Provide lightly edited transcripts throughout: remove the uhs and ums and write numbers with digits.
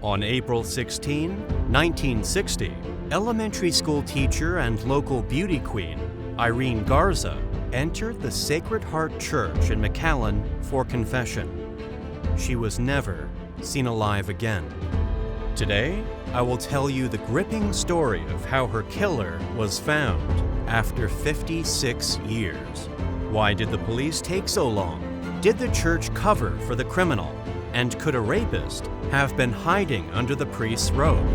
On April 16, 1960, elementary school teacher and local beauty queen Irene Garza entered the Sacred Heart Church in McAllen for confession. She was never seen alive again. Today, I will tell you the gripping story of how her killer was found after 56 years. Why did the police take so long? Did the church cover for the criminal? And could a rapist have been hiding under the priest's robe?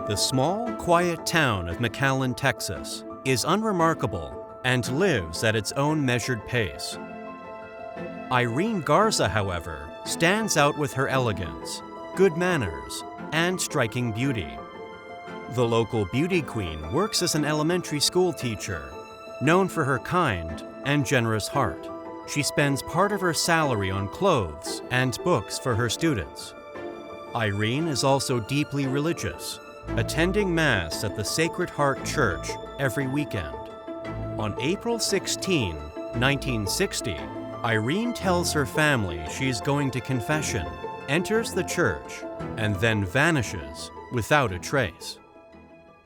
The small, quiet town of McAllen, Texas, is unremarkable and lives at its own measured pace. Irene Garza, however, stands out with her elegance, good manners, and striking beauty. The local beauty queen works as an elementary school teacher, known for her kind and generous heart. She spends part of her salary on clothes and books for her students. Irene is also deeply religious, attending Mass at the Sacred Heart Church every weekend. On April 16, 1960, Irene tells her family she's going to confession, enters the church, and then vanishes without a trace.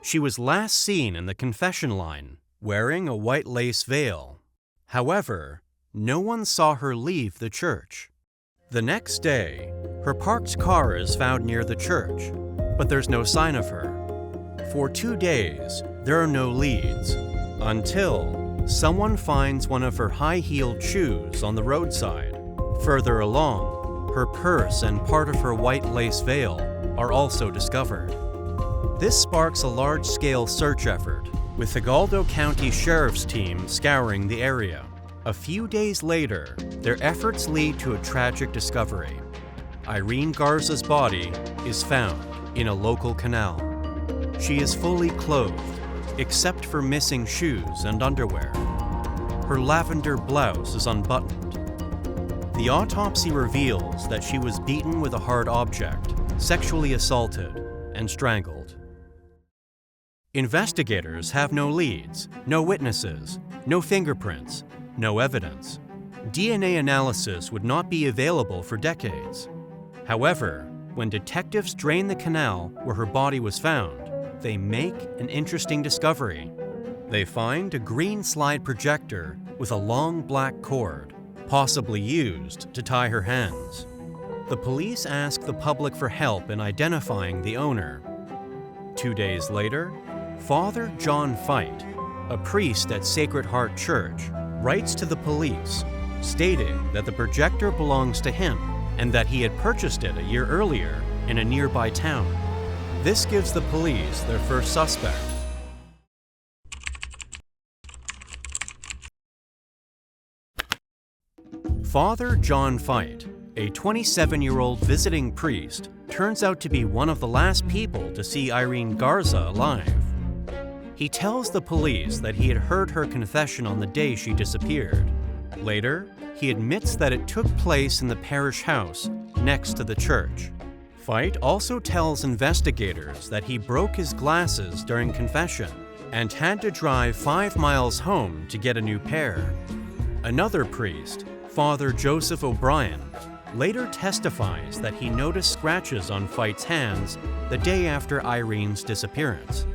She was last seen in the confession line, wearing a white lace veil. However, no one saw her leave the church. The next day, her parked car is found near the church, but there's no sign of her. For 2 days, there are no leads, until someone finds one of her high-heeled shoes on the roadside. Further along, her purse and part of her white lace veil are also discovered. This sparks a large-scale search effort, with the Hidalgo County Sheriff's team scouring the area. A few days later, their efforts lead to a tragic discovery. Irene Garza's body is found in a local canal. She is fully clothed, except for missing shoes and underwear. Her lavender blouse is unbuttoned. The autopsy reveals that she was beaten with a hard object, sexually assaulted, and strangled. Investigators have no leads, no witnesses, no fingerprints, no evidence. DNA analysis would not be available for decades. However, when detectives drain the canal where her body was found, they make an interesting discovery. They find a green slide projector with a long black cord, possibly used to tie her hands. The police ask the public for help in identifying the owner. 2 days later, Father John Fight, a priest at Sacred Heart Church, writes to the police, stating that the projector belongs to him and that he had purchased it a year earlier in a nearby town. This gives the police their first suspect. Father John Fight, a 27-year-old visiting priest, turns out to be one of the last people to see Irene Garza alive. He tells the police that he had heard her confession on the day she disappeared. Later, he admits that it took place in the parish house next to the church. Fight also tells investigators that he broke his glasses during confession and had to drive 5 miles home to get a new pair. Another priest, Father Joseph O'Brien, later testifies that he noticed scratches on Fight's hands the day after Irene's disappearance.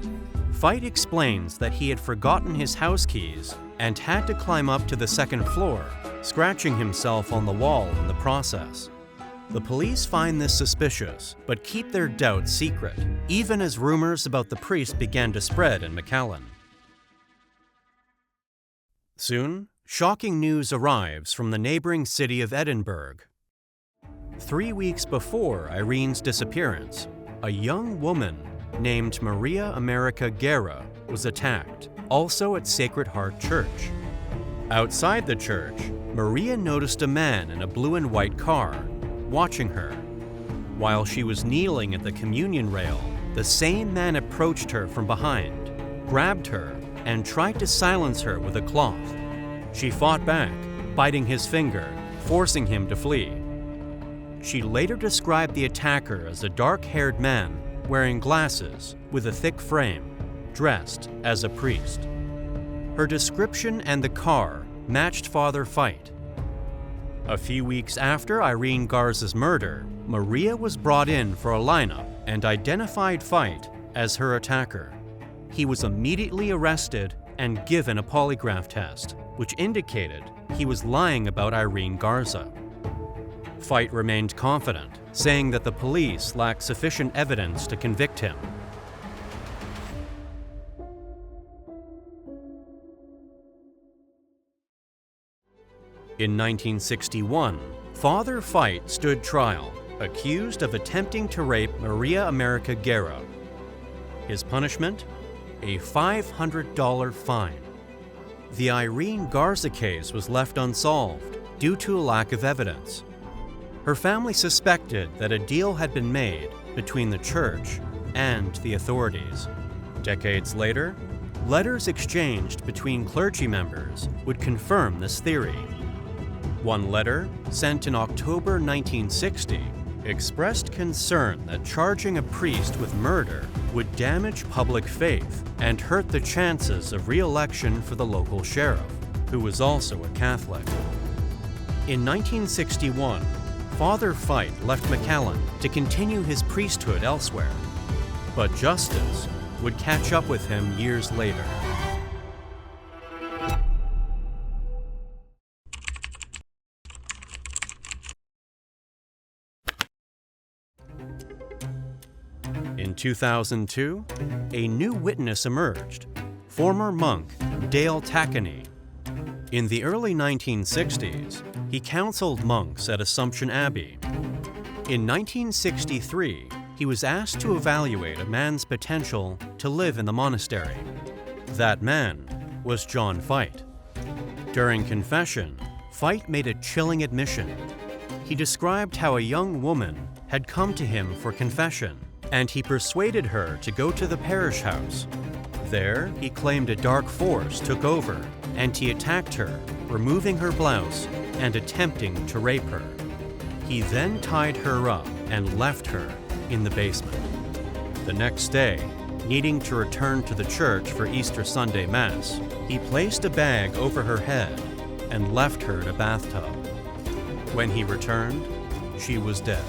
Fight explains that he had forgotten his house keys and had to climb up to the second floor, scratching himself on the wall in the process. The police find this suspicious, but keep their doubts secret, even as rumors about the priest began to spread in McAllen. Soon, shocking news arrives from the neighboring city of Edinburgh. 3 weeks before Irene's disappearance, a young woman named Maria America Guerra was attacked, also at Sacred Heart Church. Outside the church, Maria noticed a man in a blue and white car, watching her. While she was kneeling at the communion rail, the same man approached her from behind, grabbed her, and tried to silence her with a cloth. She fought back, biting his finger, forcing him to flee. She later described the attacker as a dark-haired man wearing glasses with a thick frame, dressed as a priest. Her description and the car matched Father Fite. A few weeks after Irene Garza's murder, Maria was brought in for a lineup and identified Fite as her attacker. He was immediately arrested and given a polygraph test, which indicated he was lying about Irene Garza. Fite remained confident, saying that the police lacked sufficient evidence to convict him. In 1961, Father Fite stood trial, accused of attempting to rape Maria America Guerra. His punishment? A $500 fine. The Irene Garza case was left unsolved due to a lack of evidence. Her family suspected that a deal had been made between the church and the authorities. Decades later, letters exchanged between clergy members would confirm this theory. One letter, sent in October 1960, expressed concern that charging a priest with murder would damage public faith and hurt the chances of re-election for the local sheriff, who was also a Catholic. In 1961, Father Fite left McAllen to continue his priesthood elsewhere, but justice would catch up with him years later. In 2002, a new witness emerged, former monk Dale Tackany. In the early 1960s, he counseled monks at Assumption Abbey. In 1963, he was asked to evaluate a man's potential to live in the monastery. That man was John Fite. During confession, Fite made a chilling admission. He described how a young woman had come to him for confession, and he persuaded her to go to the parish house. There, he claimed a dark force took over, and he attacked her, removing her blouse and attempting to rape her. He then tied her up and left her in the basement. The next day, needing to return to the church for Easter Sunday Mass, he placed a bag over her head and left her in a bathtub. When he returned, she was dead.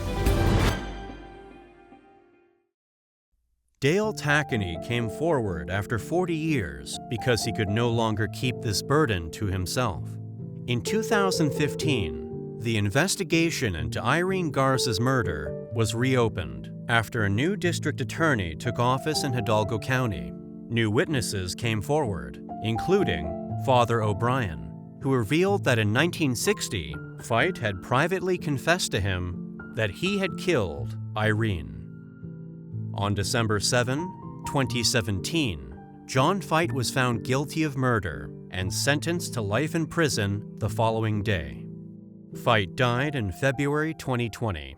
Dale Tackany came forward after 40 years because he could no longer keep this burden to himself. In 2015, the investigation into Irene Garza's murder was reopened after a new district attorney took office in Hidalgo County. New witnesses came forward, including Father O'Brien, who revealed that in 1960, Fite had privately confessed to him that he had killed Irene. On December 7, 2017, John Fite was found guilty of murder and sentenced to life in prison the following day. Fite died in February 2020.